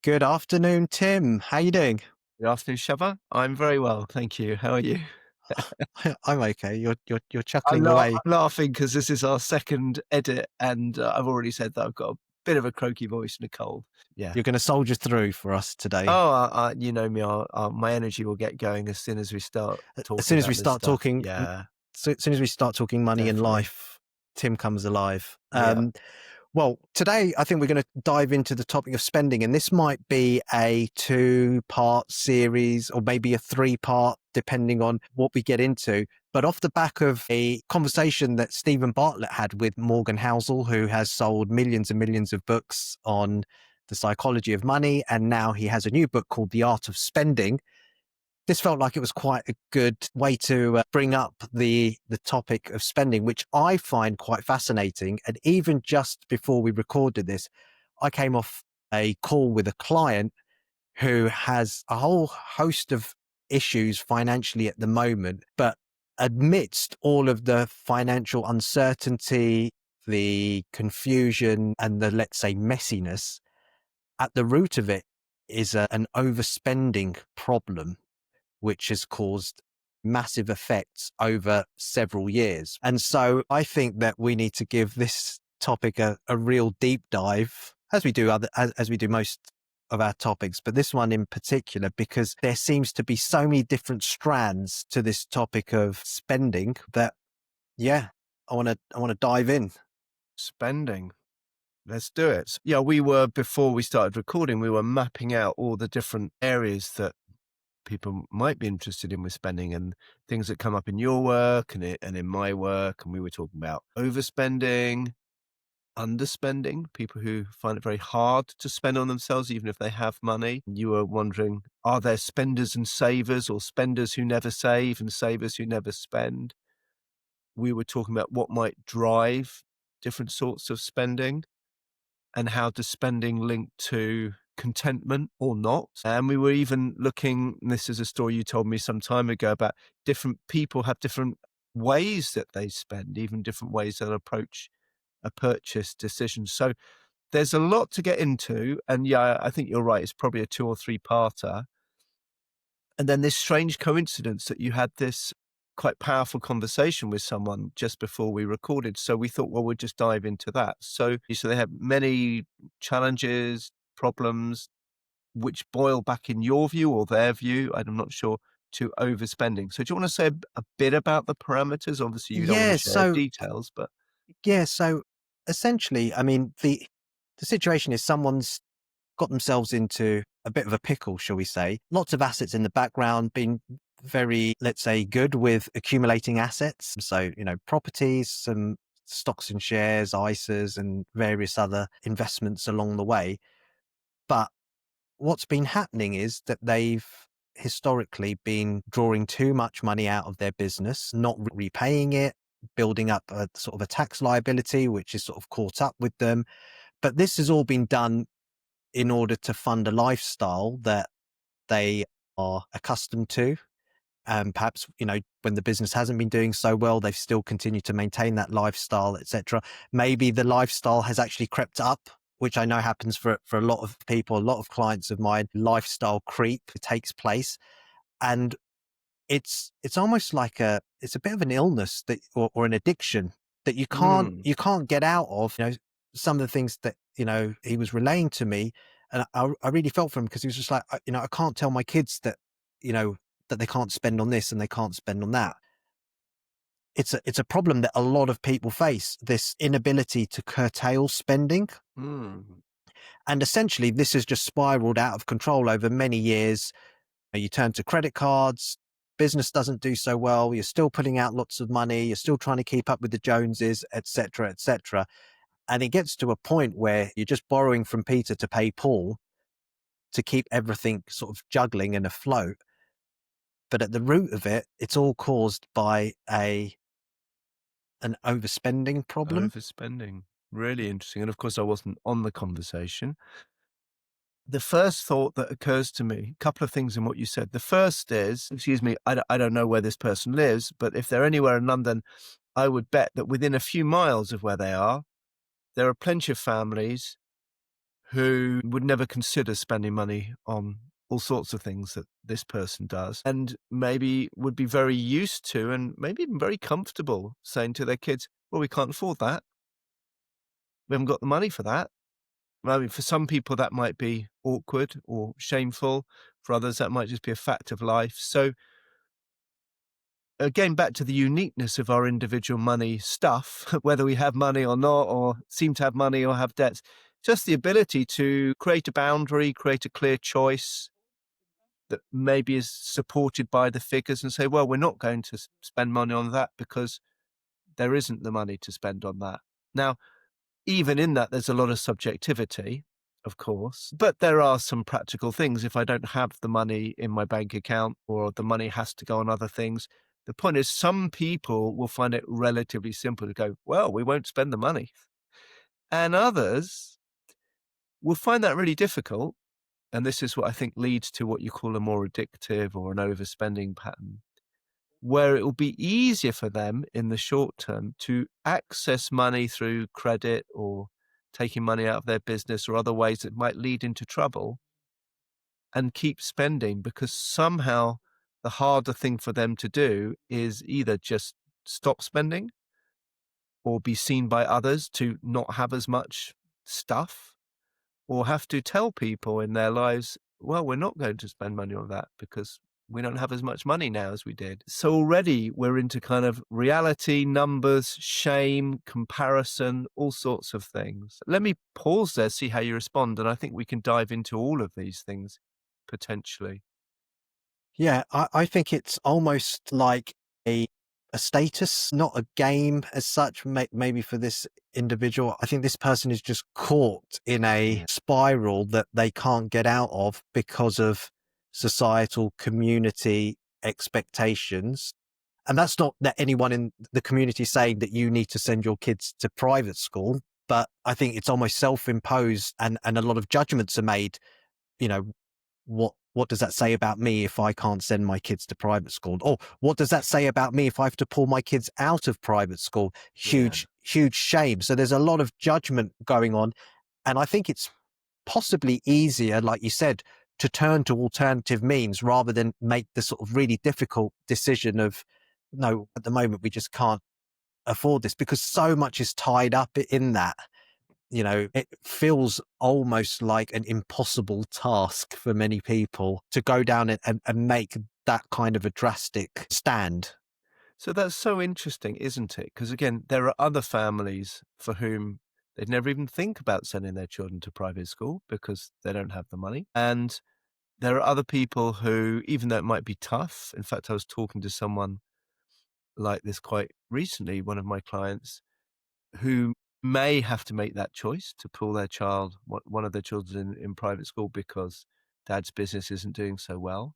Good afternoon, Tim. How you doing? Good afternoon, Shava. I'm very well, thank you. How are you? I'm okay. You're chuckling away. I'm laughing because this is our second edit, and I've already said that I've got a bit of a croaky voice and a cold. Yeah. You're going to soldier through for us today. Oh, you know me. My energy will get going as soon as we start As talking soon as we about this start stuff. talking, Yeah, as soon as we start talking money and definitely. life, Tim comes alive. Yeah. Well, today I think we're going to dive into the topic of spending, and this might be a two-part series or maybe a three-part, depending on what we get into. But off the back of a conversation that Stephen Bartlett had with Morgan Housel, who has sold millions and millions of books on the psychology of money, and now he has a new book called The Art of Spending. This felt like it was quite a good way to bring up the topic of spending, which I find quite fascinating. And even just before we recorded this, I came off a call with a client who has a whole host of issues financially at the moment, but amidst all of the financial uncertainty, the confusion, and the, let's say, messiness, at the root of it is an overspending problem which has caused massive effects over several years. And so I think that we need to give this topic a real deep dive, as we do as we do most of our topics, but this one in particular, because there seems to be so many different strands to this topic of spending that, yeah, I want to dive in. Spending. Let's do it. Yeah, before we started recording, we were mapping out all the different areas that people might be interested in with spending and things that come up in your work and in my work. And we were talking about overspending, underspending, people who find it very hard to spend on themselves, even if they have money. You were wondering, are there spenders and savers, or spenders who never save and savers who never spend? We were talking about what might drive different sorts of spending and how does spending link to contentment or not. And we were even looking, and this is a story you told me some time ago, about different people have different ways that they spend, even different ways they'll approach a purchase decision. So there's a lot to get into. And yeah, I think you're right. It's probably a 2 or 3 parter. And then this strange coincidence that you had this quite powerful conversation with someone just before we recorded. So we thought, well, we'll just dive into that. So they have many challenges, problems, which boil back in your view or their view, I'm not sure, to overspending. So do you want to say a bit about the parameters? Obviously, you don't want to Yeah, share so details, but yeah, so essentially, I mean, the situation is someone's got themselves into a bit of a pickle, shall we say. Lots of assets in the background, been very, let's say, good with accumulating assets. So, properties, some stocks and shares, ISAs, and various other investments along the way. But what's been happening is that they've historically been drawing too much money out of their business, not repaying it, building up a sort of a tax liability, which is sort of caught up with them. But this has all been done in order to fund a lifestyle that they are accustomed to. And perhaps, when the business hasn't been doing so well, they've still continued to maintain that lifestyle, etc. Maybe the lifestyle has actually crept up, which I know happens for a lot of people, a lot of clients of mine. Lifestyle creep takes place. And it's almost like it's a bit of an illness that, or an addiction that mm, you can't get out of. Some of the things that, he was relaying to me, and I really felt for him because he was just like, I can't tell my kids that, that they can't spend on this and they can't spend on that. It's a problem that a lot of people face, this inability to curtail spending. mm, And essentially this has just spiraled out of control over many years. You turn to credit cards, business doesn't do so well, you're still putting out lots of money, you're still trying to keep up with the Joneses, etc., etc. And it gets to a point where you're just borrowing from Peter to pay Paul to keep everything sort of juggling and afloat. But at the root of it, it's all caused by an overspending problem. overspending. Really interesting. And of course, I wasn't on the conversation. The first thought that occurs to me, a couple of things in what you said. The first is, excuse me, I don't know where this person lives, but if they're anywhere in London, I would bet that within a few miles of where they are, there are plenty of families who would never consider spending money on all sorts of things that this person does, and maybe would be very used to and maybe even very comfortable saying to their kids, well, we can't afford that. We haven't got the money for that. I mean, for some people, that might be awkward or shameful. For others, that might just be a fact of life. So, again, back to the uniqueness of our individual money stuff, whether we have money or not, or seem to have money or have debts, just the ability to create a boundary, create a clear choice that maybe is supported by the figures and say, well, we're not going to spend money on that because there isn't the money to spend on that. Now, even in that, there's a lot of subjectivity, of course, but there are some practical things. If I don't have the money in my bank account or the money has to go on other things, the point is some people will find it relatively simple to go, well, we won't spend the money. And others will find that really difficult. And this is what I think leads to what you call a more addictive or an overspending pattern, where it will be easier for them in the short term to access money through credit or taking money out of their business or other ways that might lead into trouble and keep spending, because somehow the harder thing for them to do is either just stop spending or be seen by others to not have as much stuff, or have to tell people in their lives, well, we're not going to spend money on that because we don't have as much money now as we did. So already we're into kind of reality, numbers, shame, comparison, all sorts of things. Let me pause there, see how you respond. And I think we can dive into all of these things potentially. Yeah, I think it's almost like a status, not a game as such. Maybe for this individual, I think this person is just caught in a Yeah. spiral that they can't get out of because of societal community expectations. And that's not that anyone in the community is saying that you need to send your kids to private school, but I think it's almost self-imposed, and a lot of judgments are made, you know, what does that say about me if I can't send my kids to private school? Or what does that say about me if I have to pull my kids out of private school? Yeah. Huge shame. So there's a lot of judgment going on. And I think it's possibly easier, like you said, to turn to alternative means rather than make the sort of really difficult decision of, no, at the moment we just can't afford this, because so much is tied up in that. It feels almost like an impossible task for many people to go down and make that kind of a drastic stand. So that's so interesting, isn't it? Because again, there are other families for whom they'd never even think about sending their children to private school because they don't have the money. And there are other people who, even though it might be tough, in fact, I was talking to someone like this quite recently, one of my clients, who may have to make that choice to pull their child, one of their children in private school because dad's business isn't doing so well.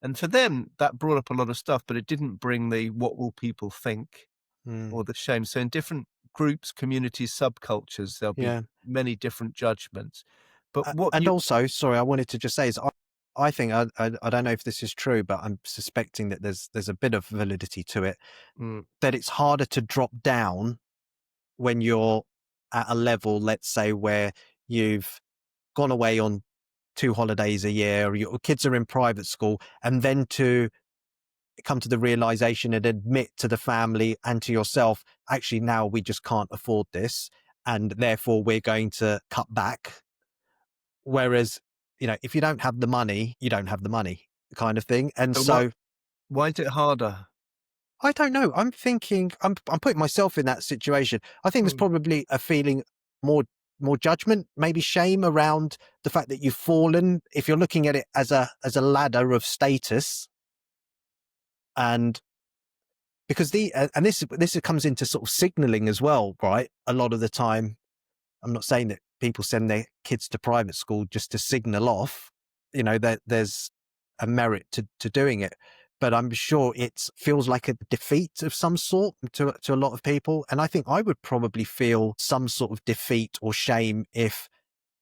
And for them, that brought up a lot of stuff, but it didn't bring the what will people think Mm, or the shame. So in different groups, communities, subcultures, there'll be yeah. many different judgments. But what And you, also, sorry, I wanted to just say is I think I don't know if this is true, but I'm suspecting that there's a bit of validity to it, mm, that it's harder to drop down when you're at a level, let's say, where you've gone away on 2 holidays a year, or your kids are in private school, and then to come to the realization and admit to the family and to yourself, actually, now we just can't afford this. And therefore, we're going to cut back. Whereas, if you don't have the money, you don't have the money, kind of thing. And so what, so why is it harder? I don't know. I'm thinking, I'm putting myself in that situation. I think there's Mm. probably a feeling more more judgment, maybe shame around the fact that you've fallen. If you're looking at it as a ladder of status, and because and this comes into sort of signaling as well, right? A lot of the time, I'm not saying that people send their kids to private school just to signal off. That there's a merit to doing it, but I'm sure it feels like a defeat of some sort to a lot of people. And I think I would probably feel some sort of defeat or shame if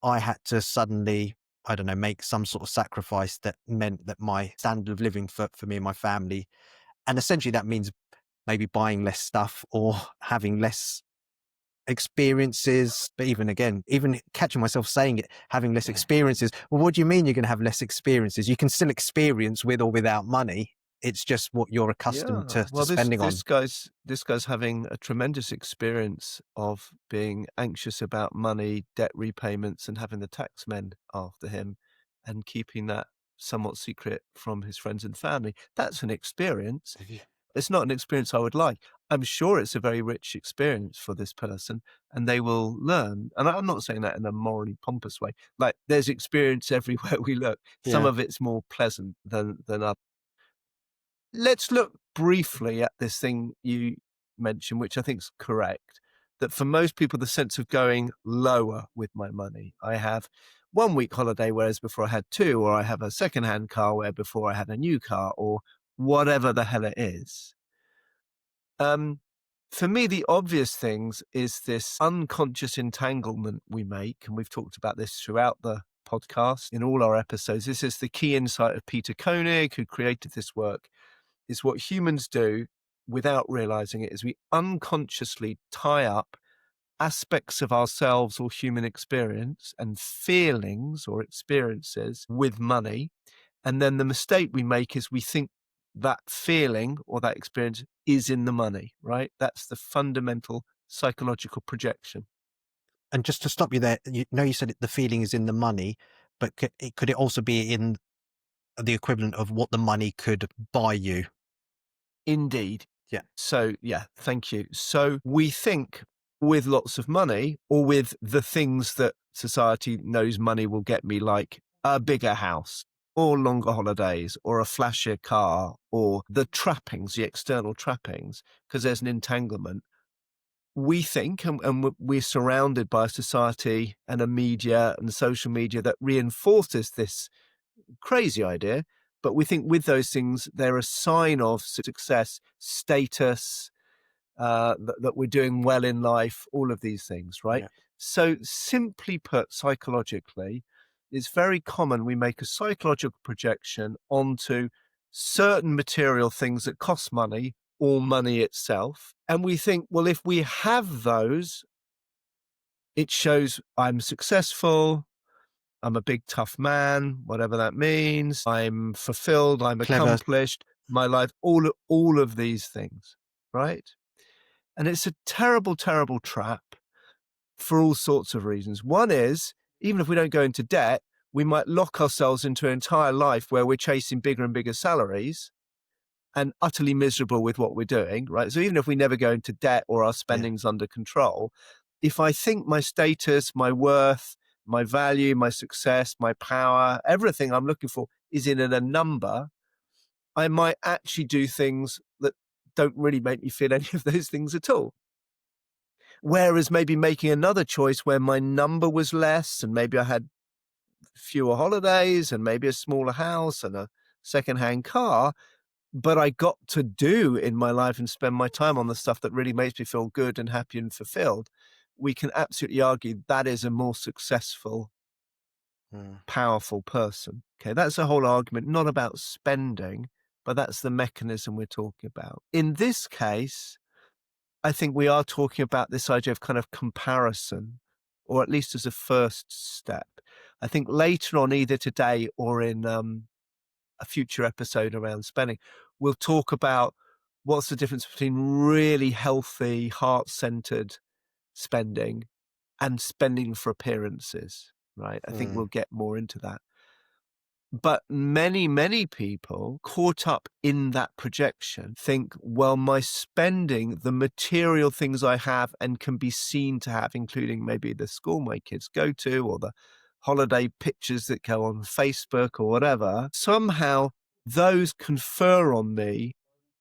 I had to suddenly, I don't know, make some sort of sacrifice that meant that my standard of living for me and my family, and essentially that means maybe buying less stuff or having less experiences, but even again, even catching myself saying it, having less Yeah. experiences. Well, what do you mean you're going to have less experiences? You can still experience with or without money. It's just what you're accustomed Yeah. to Well, this spending this on. guy's this guy's having a tremendous experience of being anxious about money, debt repayments, and having the tax men after him, and keeping that somewhat secret from his friends and family. That's an experience. Yeah. It's not an experience I would like. I'm sure it's a very rich experience for this person, and they will learn. And I'm not saying that in a morally pompous way. Like, there's experience everywhere we look. Some Yeah. of it's more pleasant than others. Let's look briefly at this thing you mentioned, which I think is correct, that for most people, the sense of going lower with my money. I have 1 week holiday, whereas before I had two, or I have a secondhand car where before I had a new car, or whatever the hell it is. Um, for me, the obvious things is this unconscious entanglement we make, and we've talked about this throughout the podcast in all our episodes. This is the key insight of Peter Koenig, who created this work, is what humans do without realizing it is we unconsciously tie up aspects of ourselves or human experience and feelings or experiences with money. And then the mistake we make is we think that feeling or that experience is in the money, right? That's the fundamental psychological projection. And just to stop you there, you know, you said the feeling is in the money, but could it also be in the equivalent of what the money could buy you? Indeed. Yeah. So, yeah, thank you. So we think with lots of money or with the things that society knows money will get me, like a bigger house or longer holidays or a flashier car or the trappings, the external trappings, because there's an entanglement. We think, and we're surrounded by a society and a media and social media that reinforces this crazy idea, but we think with those things, they're a sign of success, status, that we're doing well in life, all of these things, right? Yeah. So simply put, psychologically, it's very common we make a psychological projection onto certain material things that cost money or money itself. And we think, well, if we have those, it shows I'm successful, I'm a big, tough man, whatever that means. I'm fulfilled. I'm Clever. accomplished. My life, all of these things, right? And it's a terrible, terrible trap for all sorts of reasons. One is, even if we don't go into debt, we might lock ourselves into an entire life where we're chasing bigger and bigger salaries and utterly miserable with what we're doing, right? So even if we never go into debt or our Yeah. spending's under control, if I think my status, my worth, my value, my success, my power, everything I'm looking for is in a number, I might actually do things that don't really make me feel any of those things at all. Whereas maybe making another choice where my number was less and maybe I had fewer holidays and maybe a smaller house and a secondhand car, but I got to do in my life and spend my time on the stuff that really makes me feel good and happy and fulfilled, we can absolutely argue that is a more successful, Mm. powerful person. Okay, that's the whole argument, not about spending, but that's the mechanism we're talking about. In this case, I think we are talking about this idea of kind of comparison, or at least as a first step. I think later on, either today or in a future episode around spending, we'll talk about what's the difference between really healthy, heart-centered spending and spending for appearances, right? I think we'll Mm. get more into that. But many, many people caught up in that projection think, well, my spending, the material things I have and can be seen to have, including maybe the school my kids go to or the holiday pictures that go on Facebook or whatever, somehow those confer on me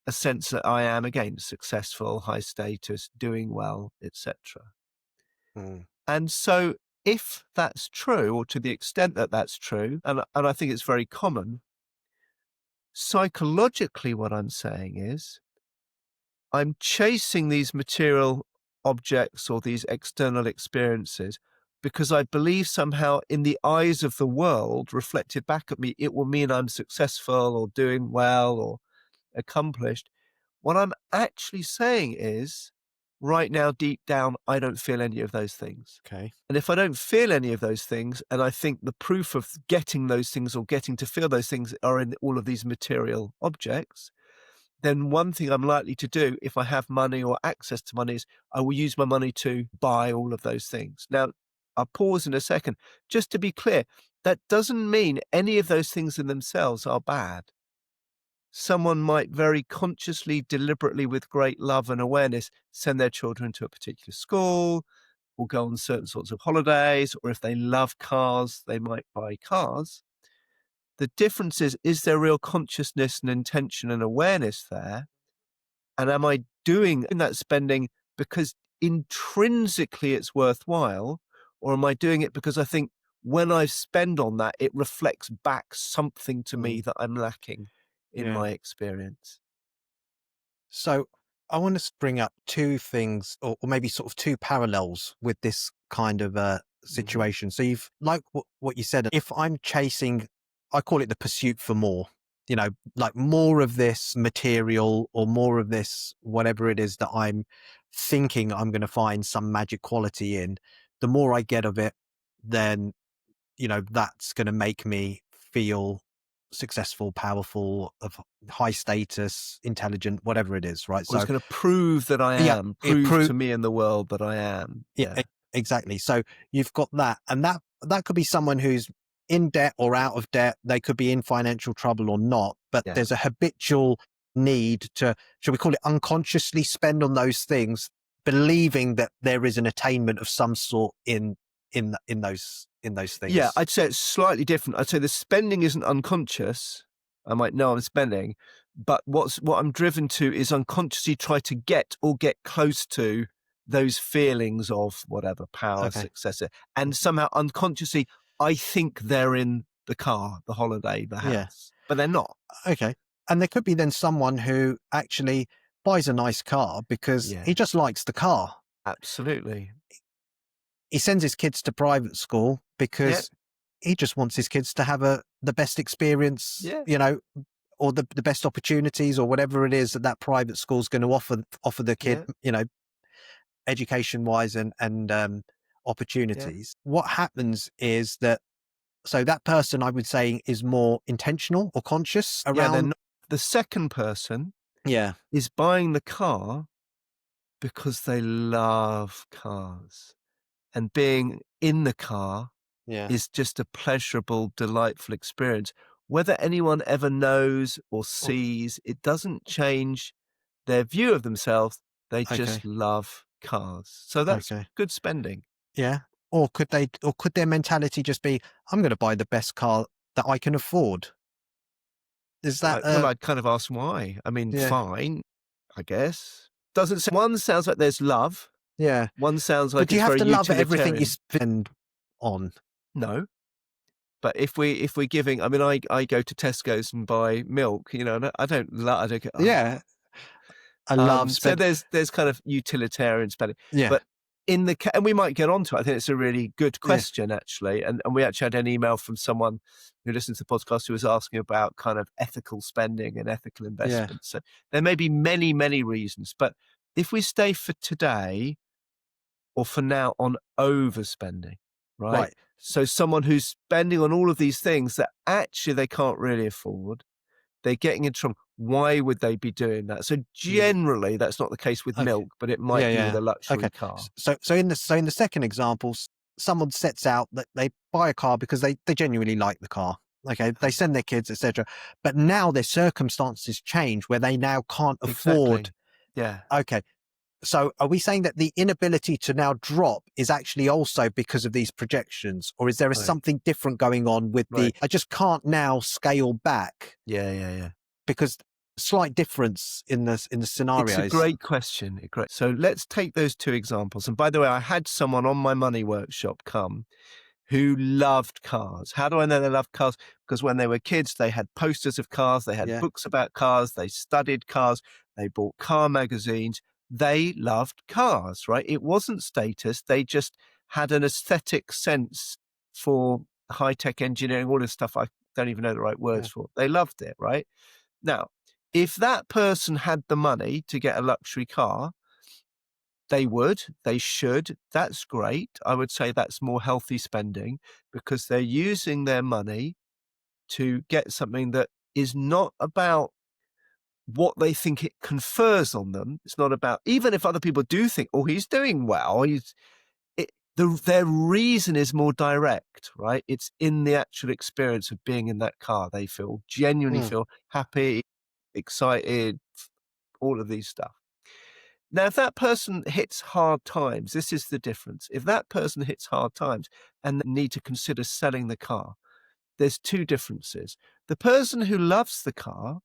a sense that I am, again, successful, high status, doing well, etc. Mm. And so if that's true, or to the extent that that's true, and I think it's very common, psychologically what I'm saying is I'm chasing these material objects or these external experiences because I believe somehow in the eyes of the world reflected back at me, it will mean I'm successful or doing well or accomplished. What I'm actually saying is right now, deep down, I don't feel any of those things. Okay. And if I don't feel any of those things, and I think the proof of getting those things or getting to feel those things are in all of these material objects, then one thing I'm likely to do if I have money or access to money is I will use my money to buy all of those things. Now, I'll pause in a second. Just to be clear, that doesn't mean any of those things in themselves are bad. Someone might very consciously, deliberately, with great love and awareness, send their children to a particular school or go on certain sorts of holidays, or if they love cars, they might buy cars. The difference is there real consciousness and intention and awareness there? And am I doing that spending because intrinsically it's worthwhile? Or am I doing it because I think when I spend on that, it reflects back something to me Mm, that I'm lacking in yeah. my experience? So I want to bring up two things, or maybe sort of two parallels with this kind of Hmm. situation. So you've like what you said. If I'm chasing, I call it the pursuit for more. You know, like more of this material or more of this whatever it is that I'm thinking I'm going to find some magic quality in. The more I get of it, then that's going to make me feel successful, powerful, of high status, intelligent, whatever it is, right? Or it's So going to prove that I yeah, am, it prove pro to me and the world that I am. yeah, Yeah. exactly. So you've got that, and that could be someone who's in debt or out of debt. They could be in financial trouble or not, but Yeah. there's a habitual need to, shall we call it, unconsciously spend on those things, believing that there is an attainment of some sort in those Yeah, things. I'd say it's slightly different. I'd say the spending isn't unconscious. I might know I'm spending, but what I'm driven to is unconsciously try to get or get close to those feelings of whatever power, Okay. success, and somehow unconsciously I think they're in the car, the holiday, the Yeah. house, but they're not. Okay. And there could be then someone who actually buys a nice car because Yeah, he just likes the car. absolutely. He sends his kids to private school Yeah, because he just wants his kids to have the best experience, yeah, or the best opportunities or whatever it is that that private school's going to offer the kid, yeah, education wise and yeah, opportunities. What happens is that, so that person I would say is more intentional or conscious yeah. They're around. not. The second person Yeah. is buying the car because they love cars. And being in the car Yeah. is just a pleasurable, delightful experience. Whether anyone ever knows or Oh, sees, it doesn't change their view of themselves. They okay. just love cars. So that's Okay. good spending. Yeah. Or could their mentality just be, I'm going to buy the best car that I can afford? Is that, Well, I'd kind of ask why. I mean, yeah, fine, I guess. Doesn't one sounds like there's love. yeah. One sounds But like do you it's have very to love everything you utilitarian. spend on? No. But if we're giving, I mean, I go to Tesco's and buy milk, and I don't get, oh. Yeah. I love So spend. there's kind of utilitarian spending, Yeah. but and we might get onto it. I think it's a really good Yeah. question, actually. And we actually had an email from someone who listens to the podcast who was asking about kind of ethical spending and ethical Yeah. investment. So there may be many, many reasons, but if we stay for today or for now on overspending, right? Right. So someone who's spending on all of these things that actually they can't really afford, they're getting into trouble. Why would they be doing that? So Mm, generally, that's not the case with okay. milk, but it Yeah. might be with Yeah. a Okay. luxury car. So in the second example, someone sets out that they buy a car because they genuinely like the car. Okay. They send their kids, etc. But now their circumstances change where they now can't afford. Exactly. Yeah. Okay. So are we saying that the inability to now drop is actually also because of these projections, or is there Right. something different going on with Right. I just can't now scale back Yeah. Yeah. Yeah. because slight difference in the It's a scenarios? great question. So let's take those two examples. And by the way, I had someone on my money workshop come who loved cars. How do I know they loved cars? Because when they were kids, they had posters of cars, they had Yeah. books about cars, they studied cars, they bought car magazines. They loved cars, right? It wasn't status. They just had an aesthetic sense for high tech engineering, all this stuff I don't even know the right words Yeah. for. They loved it, right? Now, if that person had the money to get a luxury car, They would, they should. That's great. I would say that's more healthy spending because they're using their money to get something that is not about what they think it confers on them. It's not about, even if other people do think, oh, he's doing well, their reason is more direct, right? It's in the actual experience of being in that car. They genuinely Mm. feel happy, excited, all of these stuff. Now, if that person hits hard times, this is the difference. If that person hits hard times and need to consider selling the car, there's two differences. The person who loves the car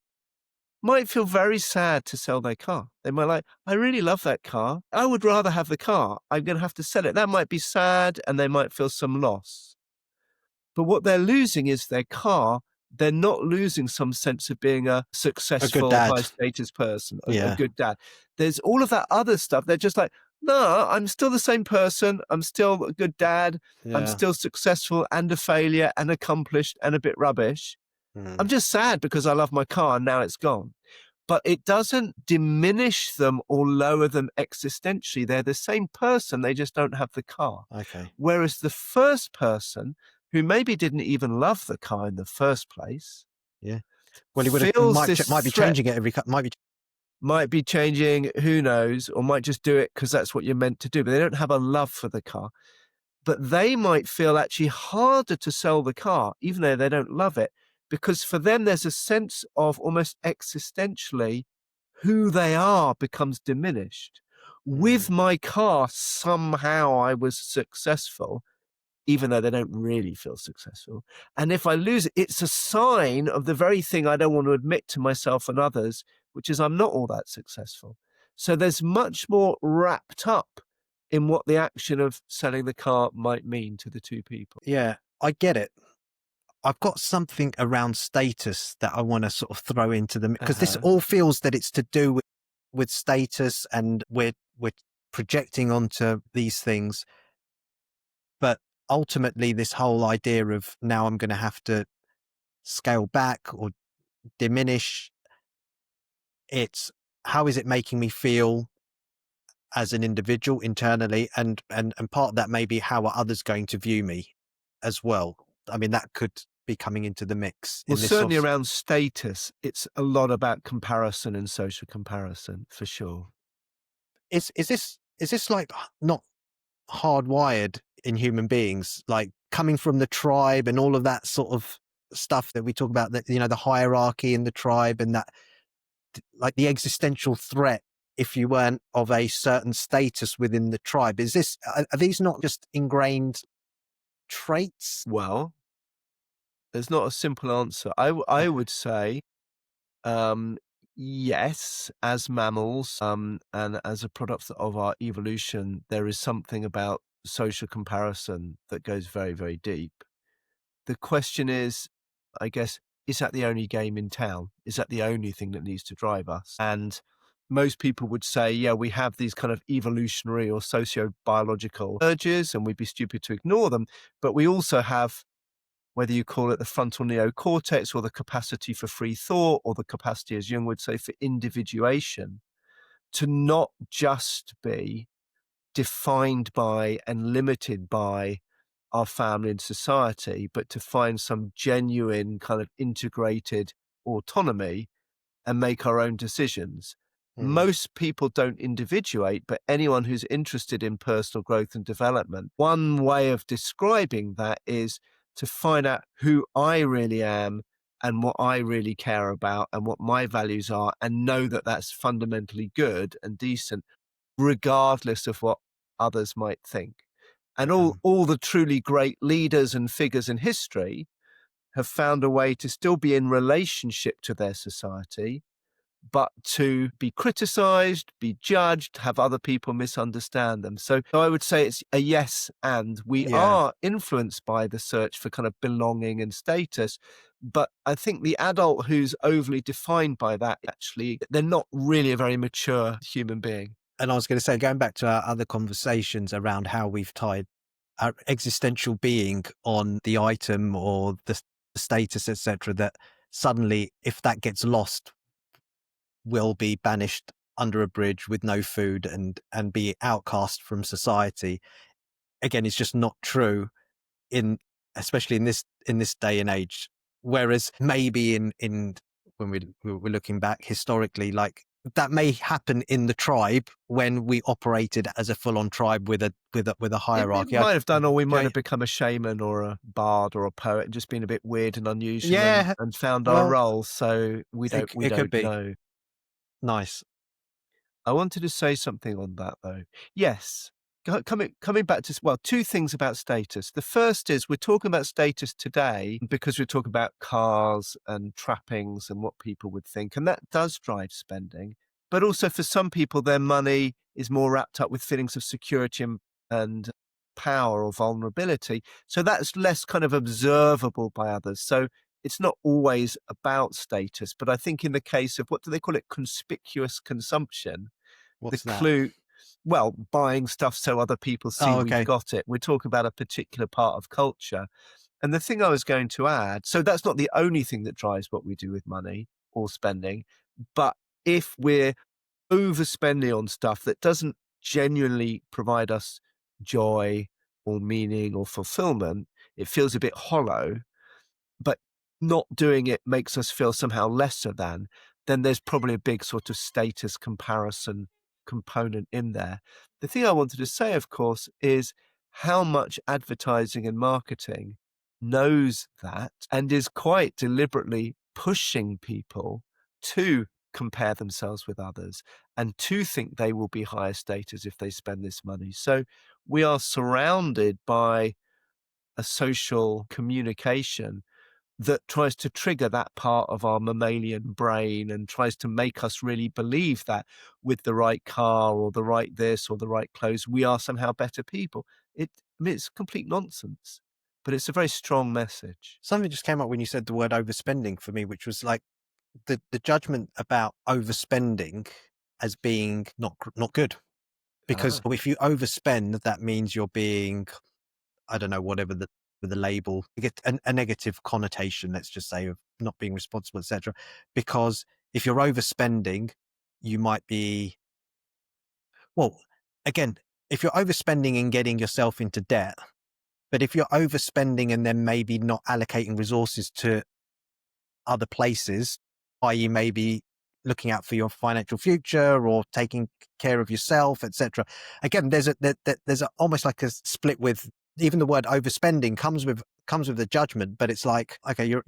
might feel very sad to sell their car. They might like, I really love that car. I would rather have the car. I'm going to have to sell it. That might be sad and they might feel some loss. But what they're losing is their car. They're not losing some sense of being a A good successful, dad. high status person, a Yeah. good dad. There's all of that other stuff. They're just like, no, I'm still the same person. I'm still a good dad. I'm Yeah. still successful and a failure and accomplished and a bit rubbish. I'm Mm. just sad because I love my car and now it's gone. But it doesn't diminish them or lower them existentially. They're the same person, they just don't have the car. Okay. Whereas the first person, who maybe didn't even love the car in the first place, Yeah. Well, he would have feels this might be threat, changing it might be. might be changing, who knows, or might just do it because that's what you're meant to do. But they don't have a love for the car. But they might feel actually harder to sell the car, even though they don't love it, because for them, there's a sense of almost existentially who they are becomes diminished. With Mm. my car, somehow I was successful, even though they don't really feel successful. And if I lose it, it's a sign of the very thing I don't want to admit to myself and others, which is I'm not all that successful. So there's much more wrapped up in what the action of selling the car might mean to the two people. Yeah, I get it. I've got something around status that I want to sort of throw into them because this Uh-huh. all feels that it's to do with status and we're projecting onto these things. But ultimately, this whole idea of now I'm going to have to scale back or diminish, it's how is it making me feel as an individual internally, and part of that may be how are others going to view me as well. I mean, that could be coming into the mix Well, in this sort certainly of. around status, it's a lot about comparison and social comparison for sure. Is this like not hardwired in human beings, like coming from the tribe and all of that sort of stuff that we talk about, that the hierarchy in the tribe, and that like the existential threat if you weren't of a certain status within the tribe? Are these not just ingrained traits? Well, there's not a simple answer. I Okay. would say, um, yes, as mammals, and as a product of our evolution, there is something about social comparison that goes very, very deep. The question is, I guess, is that the only game in town? Is that the only thing that needs to drive us? And most people would say, yeah, we have these kind of evolutionary or socio-biological urges, and we'd be stupid to ignore them. But we also have, whether you call it the frontal neocortex or the capacity for free thought or the capacity, as Jung would say, for individuation, to not just be defined by and limited by our family and society, but to find some genuine kind of integrated autonomy and make our own decisions. Mm, Most people don't individuate, but anyone who's interested in personal growth and development, one way of describing that is to find out who I really am and what I really care about and what my values are, and know that that's fundamentally good and decent, regardless of what others might think. And mm. all the truly great leaders and figures in history have found a way to still be in relationship to their society, but to be criticized, be judged, have other people misunderstand them. So I would say it's a yes, and we Yeah. are influenced by the search for kind of belonging and status. But I think the adult who's overly defined by that, actually, they're not really a very mature human being. And I was going to say, going back to our other conversations around how we've tied our existential being on the item or the status, etc., that suddenly, if that gets lost, will be banished under a bridge with no food and be outcast from society, again, is just not true in, especially in this day and age. Whereas maybe in when we're looking back historically, like that may happen in the tribe when we operated as a full-on tribe with a It hierarchy. might have done, or we might Yeah, have become a shaman or a bard or a poet and just been a bit weird and unusual yeah. and found our Well, role. So we it could don't be know. nice. I wanted to say something on that though. Yes. Coming back to, well, two things about status. The first is we're talking about status today because we're talking about cars and trappings and what people would think. And that does drive spending. But also for some people, their money is more wrapped up with feelings of security and power or vulnerability. So that's less kind of observable by others. So it's not always about status. But I think in the case of, what do they call it? Conspicuous consumption. The What's that? clue, well, buying stuff so other people see Oh, we've okay. got it. We're talking about a particular part of culture. And the thing I was going to add, so that's not the only thing that drives what we do with money or spending. But if we're overspending on stuff that doesn't genuinely provide us joy or meaning or fulfillment, it feels a bit hollow, but not doing it makes us feel somehow lesser than, then there's probably a big sort of status comparison component in there. The thing I wanted to say, of course, is how much advertising and marketing knows that and is quite deliberately pushing people to compare themselves with others and to think they will be higher status if they spend this money. So we are surrounded by a social communication that tries to trigger that part of our mammalian brain and tries to make us really believe that with the right car or the right this or the right clothes, we are somehow better people. I mean, it's complete nonsense, but it's a very strong message. Something just came up when you said the word overspending for me, which was like the judgment about overspending as being not good. Because Ah, if you overspend, that means you're being, I don't know, whatever the label, you get a negative connotation, let's just say, of not being responsible, etc. Because if you're overspending, you might be, well, again, if you're overspending and getting yourself into debt, but if you're overspending and then maybe not allocating resources to other places, i.e., maybe looking out for your financial future or taking care of yourself, etc. Again, there's almost like a split with, even the word overspending comes with the judgment, but it's like, okay, you're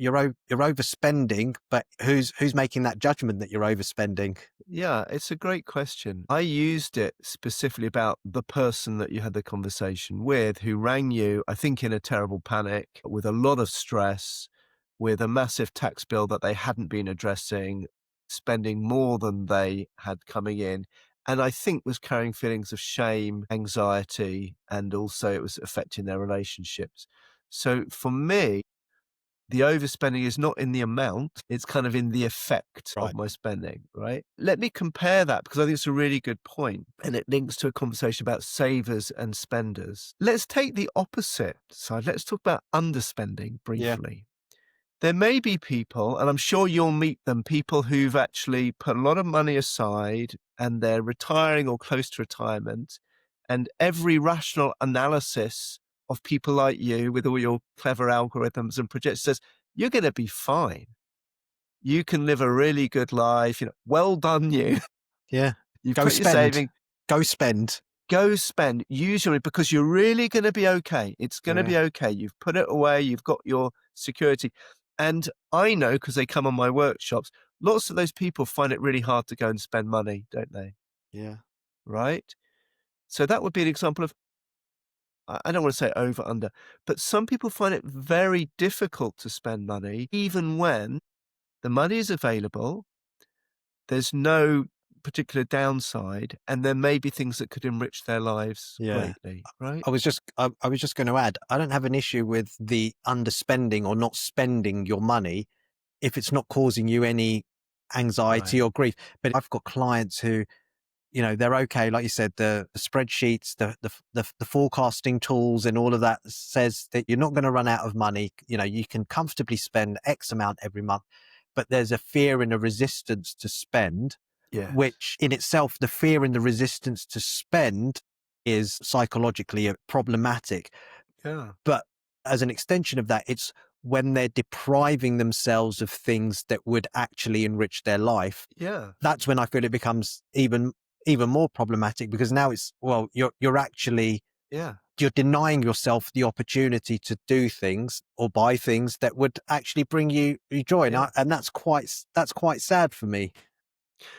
overspending, but who's making that judgment that you're overspending? yeah, it's a great question. I used it specifically about the person that you had the conversation with who rang you, I think in a terrible panic, with a lot of stress, with a massive tax bill that they hadn't been addressing, spending more than they had coming in. And I think was carrying feelings of shame, anxiety, and also it was affecting their relationships. So for me, the overspending is not in the amount, it's kind of in the effect of Right. my spending, right? Let me compare that because I think it's a really good point and it links to a conversation about savers and spenders. Let's take the opposite side. Let's talk about underspending Yeah. briefly. There may be people, and I'm sure you'll meet them, people who've actually put a lot of money aside and they're retiring or close to retirement. And every rational analysis of people like you with all your clever algorithms and projects says, you're going to be fine. You can live a really good life. Well done, you. Yeah. You've Go put your spend. saving, Go spend. go spend, usually because you're really going to be okay. It's going to Yeah. be okay. You've put it away. You've got your security. And I know because they come on my workshops, lots of those people find it really hard to go and spend money, don't they? Yeah. Right? So that would be an example of, I don't want to say over under, but some people find it very difficult to spend money, even when the money is available. There's no particular downside, and there may be things that could enrich their lives Yeah. greatly, right? I was just going to add, I don't have an issue with the underspending or not spending your money if it's not causing you any anxiety Right. or grief. But I've got clients who, they're okay. Like you said, the spreadsheets, the forecasting tools and all of that says that you're not going to run out of money. You can comfortably spend X amount every month, but there's a fear and a resistance to spend. Yes. which in itself, the fear and the resistance to spend is psychologically problematic. Yeah. But as an extension of that, it's when they're depriving themselves of things that would actually enrich their life. Yeah. That's when I feel it becomes even more problematic, because now it's, well, you're actually, Yeah. you're denying yourself the opportunity to do things or buy things that would actually bring you joy. Yeah. And that's quite sad for me.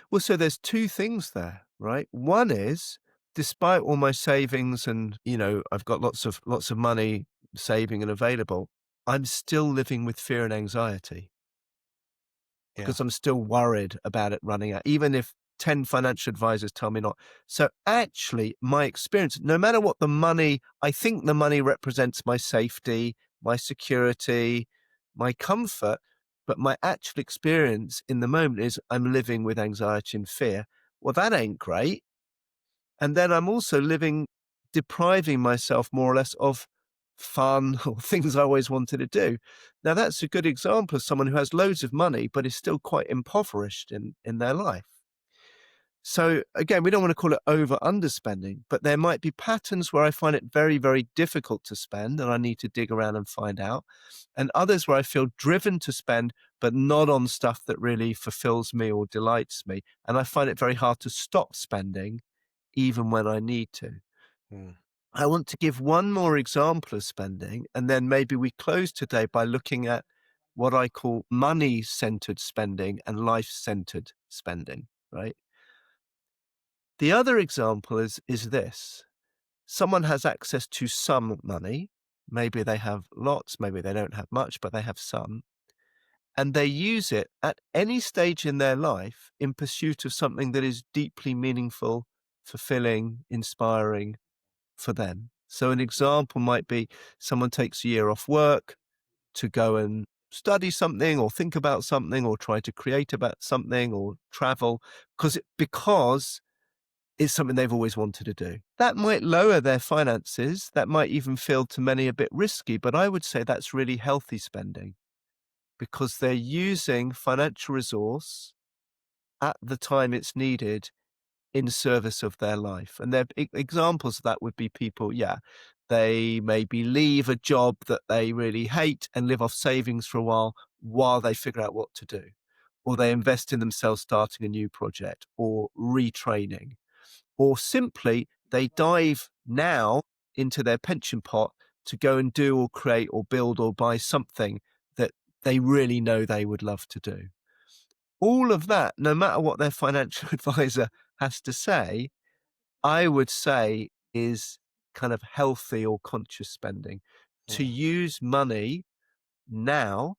Well, so there's two things there, right? One is, despite all my savings and, I've got lots of money saving and available, I'm still living with fear and anxiety Yeah. because I'm still worried about it running out, even if 10 financial advisors tell me not. So actually, my experience, no matter what I think the money represents my safety, my security, my comfort, but my actual experience in the moment is I'm living with anxiety and fear. Well, that ain't great. And then I'm also depriving myself more or less of fun or things I always wanted to do. Now, that's a good example of someone who has loads of money, but is still quite impoverished in their life. So again, we don't want to call it over underspending, but there might be patterns where I find it very, very difficult to spend and I need to dig around and find out. And others where I feel driven to spend, but not on stuff that really fulfills me or delights me. And I find it very hard to stop spending even when I need to. Mm. I want to give one more example of spending, and then maybe we close today by looking at what I call money centered spending and life centered spending, right? The other example is this. Someone has access to some money. Maybe they have lots, maybe they don't have much, but they have some. And they use it at any stage in their life in pursuit of something that is deeply meaningful, fulfilling, inspiring for them. So an example might be someone takes a year off work to go and study something or think about something or try to create about something or travel because it's something they've always wanted to do. That might lower their finances. That might even feel to many a bit risky, but I would say that's really healthy spending because they're using financial resource at the time it's needed in service of their life. And their examples of that would be people, they maybe leave a job that they really hate and live off savings for a while they figure out what to do. Or they invest in themselves starting a new project or retraining. Or simply they dive now into their pension pot to go and do or create or build or buy something that they really know they would love to do. All of that, no matter what their financial advisor has to say, I would say is kind of healthy or conscious spending. To Mm. use money now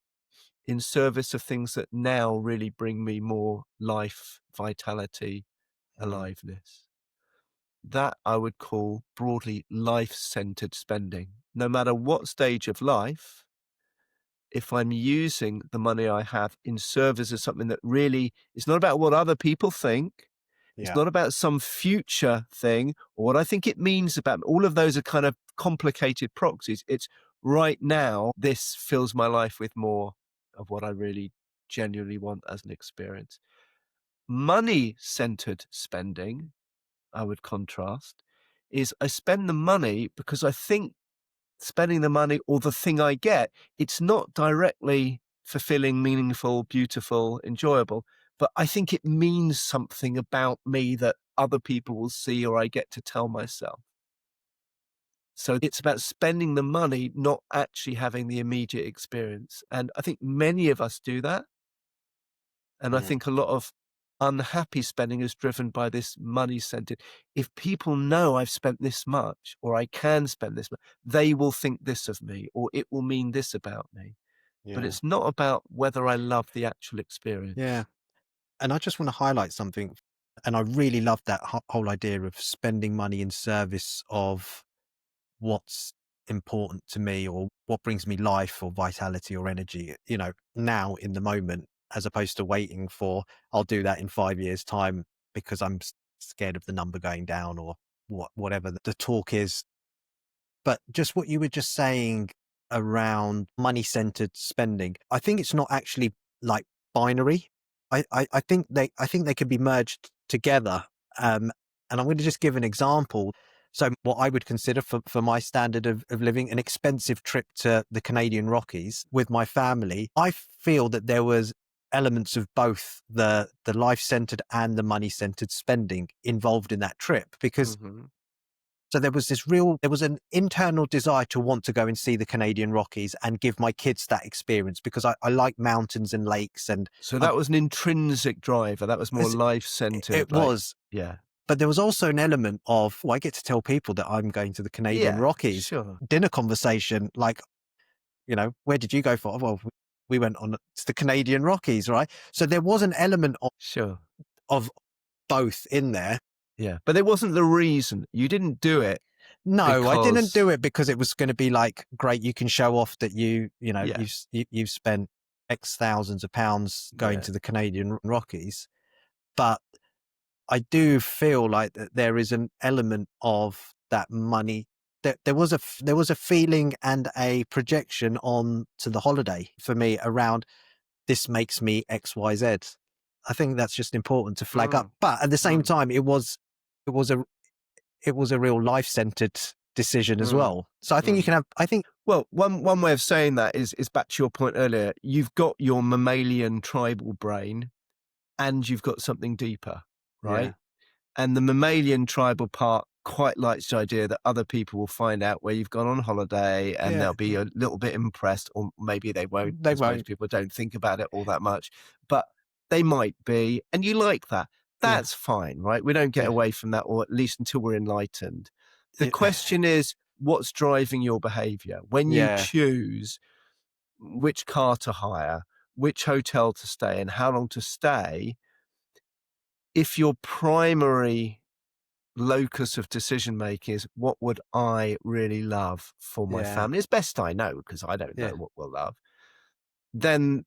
in service of things that now really bring me more life, vitality, Mm. aliveness. That I would call broadly life-centered spending. No matter what stage of life, if I'm using the money I have in service of something that really is not about what other people think, it's Yeah. not about some future thing or what I think it means about all of those are kind of complicated proxies. It's right now, this fills my life with more of what I really genuinely want as an experience. Money centered spending, I would contrast, is I spend the money because I think spending the money or the thing I get, it's not directly fulfilling, meaningful, beautiful, enjoyable, but I think it means something about me that other people will see or I get to tell myself. So it's about spending the money, not actually having the immediate experience. And I think many of us do that. And I Mm. think a lot of unhappy spending is driven by this money centered. If people know I've spent this much or I can spend this much, they will think this of me or it will mean this about me. But Yeah. it's not about whether I love the actual experience. Yeah. And I just want to highlight something. And I really love that whole idea of spending money in service of what's important to me or what brings me life or vitality or energy, now in the moment, as opposed to waiting for, I'll do that in 5 years' time because I'm scared of the number going down or whatever the talk is. But just what you were just saying around money centered spending, I think it's not actually like binary. I think they can be merged together. Um, and I'm going to just give an example. So, what I would consider for my standard of living, an expensive trip to the Canadian Rockies with my family. I feel that there was elements of both the life centered and the money centered spending involved in that trip, because Mhm. so there was an internal desire to want to go and see the Canadian Rockies and give my kids that experience, because I like mountains and lakes, and So I've, that was an intrinsic driver. That was more life-centered, it like was. yeah. But there was also an element of, well, I get to tell people that I'm going to the Canadian Yeah, Rockies. sure, Dinner conversation, like, where did you go for? Well, we went on to the Canadian Rockies, right? So there was an element sure. of both in there. Yeah, but it wasn't the reason. You didn't do it No, I didn't because do it because it was going to be like, great, you can show off that yeah, you've spent X thousands of pounds going yeah. to the Canadian Rockies. But I do feel like that there is an element of that money. There was a feeling and a projection on to the holiday for me around, this makes me XYZ. I think that's just important to flag up. Mm, But at the same mm, time, it was a it was a real life centered decision as mm, well. So I think you mm. can have. I think Well, one way of saying that is back to your point earlier. You've got your mammalian tribal brain and you've got something deeper, yeah, right? And the mammalian tribal part quite likes the idea that other people will find out where you've gone on holiday and yeah, they'll be a little bit impressed, or maybe they won't, they because most won't. people don't think about it all that much, but they might be. And you like that. Yeah, That's fine, right? We don't get yeah, away from that, or at least until we're enlightened. The yeah, question is, what's driving your behavior when you yeah, choose which car to hire, which hotel to stay in, how long to stay? If your primary locus of decision making is what would I really love for my yeah, family, as best I know, because I don't know yeah, what we'll love, then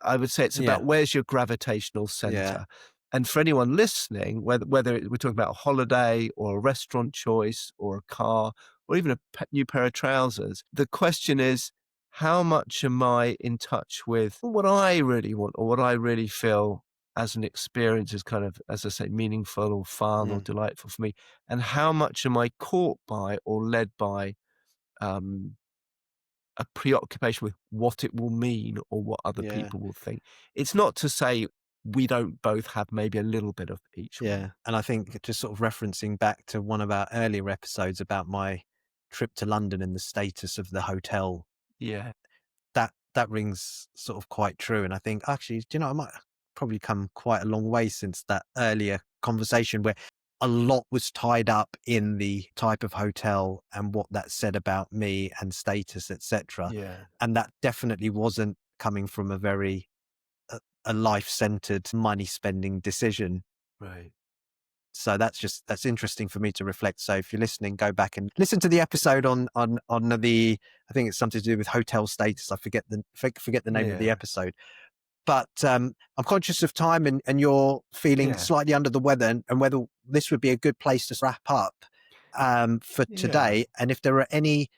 I would say it's yeah, about where's your gravitational yeah, center. And for anyone listening, whether we're talking about a holiday or a restaurant choice or a car or even a new pair of trousers, the question is, how much am I in touch with what I really want or what I really feel as an experience is kind of, as I say, meaningful or fun or mm, delightful for me? And how much am I caught by or led by um, a preoccupation with what it will mean or what other yeah. people will think? It's not to say we don't both have maybe a little bit of each one. Yeah, and I think just sort of referencing back to one of our earlier episodes about my trip to London and the status of the hotel, Yeah. that rings sort of quite true. And I think, actually, do you know, I might probably come quite a long way since that earlier conversation where a lot was tied up in the type of hotel and what that said about me and status, etc. Yeah. And that definitely wasn't coming from a life-centered money spending decision. Right. So that's interesting for me to reflect. So if you're listening, go back and listen to the episode on the, I think it's something to do with hotel status. I forget the name of the Yeah. episode. But I'm conscious of time, and you're feeling Yeah. slightly under the weather, and whether this would be a good place to wrap up for Yeah. today. And if there are any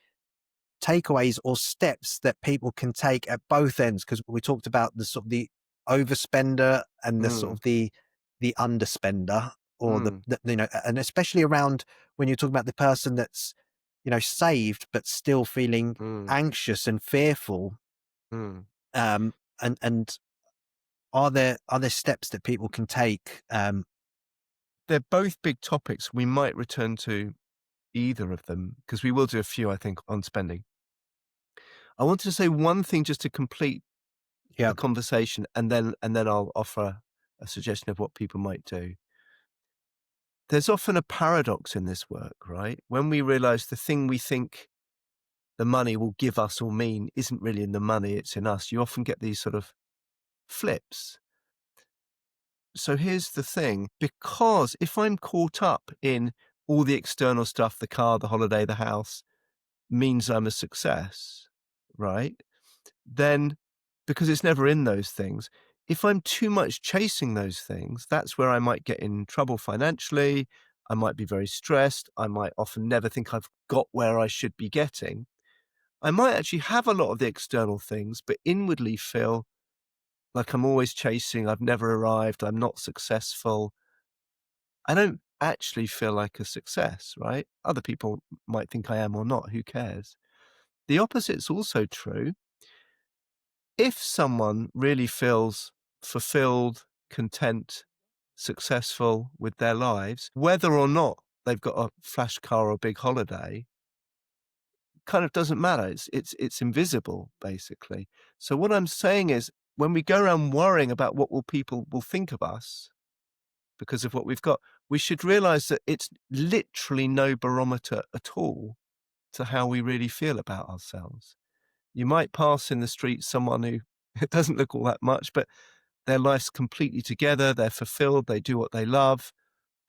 takeaways or steps that people can take at both ends, because we talked about the sort of the overspender and the sort Mm. of the underspender, or Mm. and especially around when you're talking about the person that's saved but still feeling Mm. anxious and fearful. Mm. um and are there steps that people can take? They're both big topics. We might return to either of them because we will do a few, I think, on spending. I wanted to say one thing just to complete Yeah, the conversation, and then I'll offer a suggestion of what people might do. There's often a paradox in this work, right? When we realize the thing we think the money will give us or mean isn't really in the money, it's in us, you often get these sort of flips. So here's the thing, because if I'm caught up in all the external stuff, the car, the holiday, the house, means I'm a success, right? Then, because it's never in those things, if I'm too much chasing those things, that's where I might get in trouble financially. I might be very stressed. I might often never think I've got where I should be getting. I might actually have a lot of the external things, but inwardly feel like I'm always chasing, I've never arrived, I'm not successful. I don't actually feel like a success, right? Other people might think I am or not, who cares? The opposite's also true. If someone really feels fulfilled, content, successful with their lives, whether or not they've got a flash car or a big holiday, kind of doesn't matter. It's invisible, basically. So what I'm saying is, when we go around worrying about what will people will think of us because of what we've got, we should realize that it's literally no barometer at all to how we really feel about ourselves. You might pass in the street someone who it doesn't look all that much, but their life's completely together, they're fulfilled, they do what they love.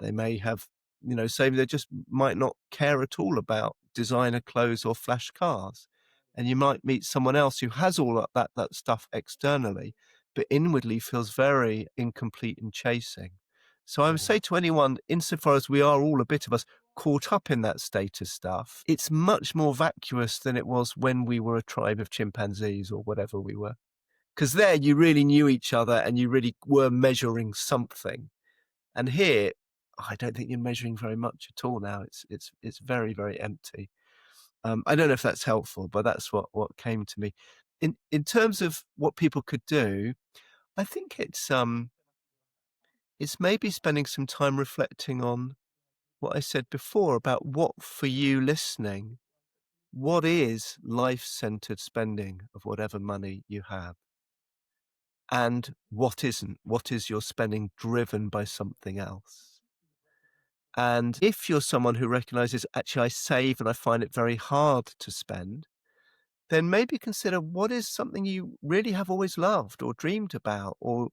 They may have, say they just might not care at all about designer clothes or flash cars. And you might meet someone else who has all of that stuff externally, but inwardly feels very incomplete and chasing. So I would say to anyone, insofar as we are all a bit of us caught up in that status stuff, it's much more vacuous than it was when we were a tribe of chimpanzees or whatever we were. Because there you really knew each other and you really were measuring something. And here, I don't think you're measuring very much at all now. It's very, very empty. I don't know if that's helpful, but that's what came to me. In terms of what people could do, I think it's maybe spending some time reflecting on what I said before about what for you listening, what is life-centered spending of whatever money you have, and what isn't. What is your spending driven by something else? And if you're someone who recognizes, actually, I save and I find it very hard to spend, then maybe consider what is something you really have always loved or dreamed about, or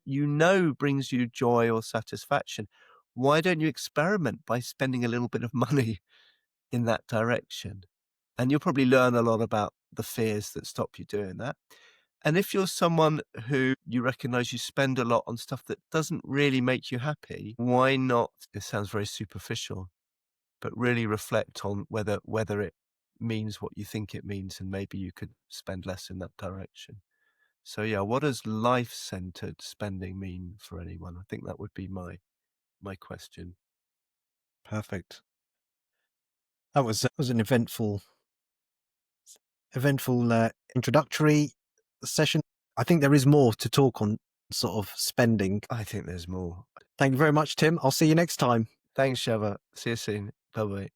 brings you joy or satisfaction. Why don't you experiment by spending a little bit of money in that direction? And you'll probably learn a lot about the fears that stop you doing that. And if you're someone who you recognize you spend a lot on stuff that doesn't really make you happy, why not? It sounds very superficial, but really reflect on whether it means what you think it means, and maybe you could spend less in that direction. So yeah, what does life-centered spending mean for anyone? I think that would be my question. Perfect. That was an eventful introductory session. I think there is more to talk on sort of spending. I think there's more. Thank you very much, Tim. I'll see you next time. Thanks, Shava. See you soon. Bye-bye.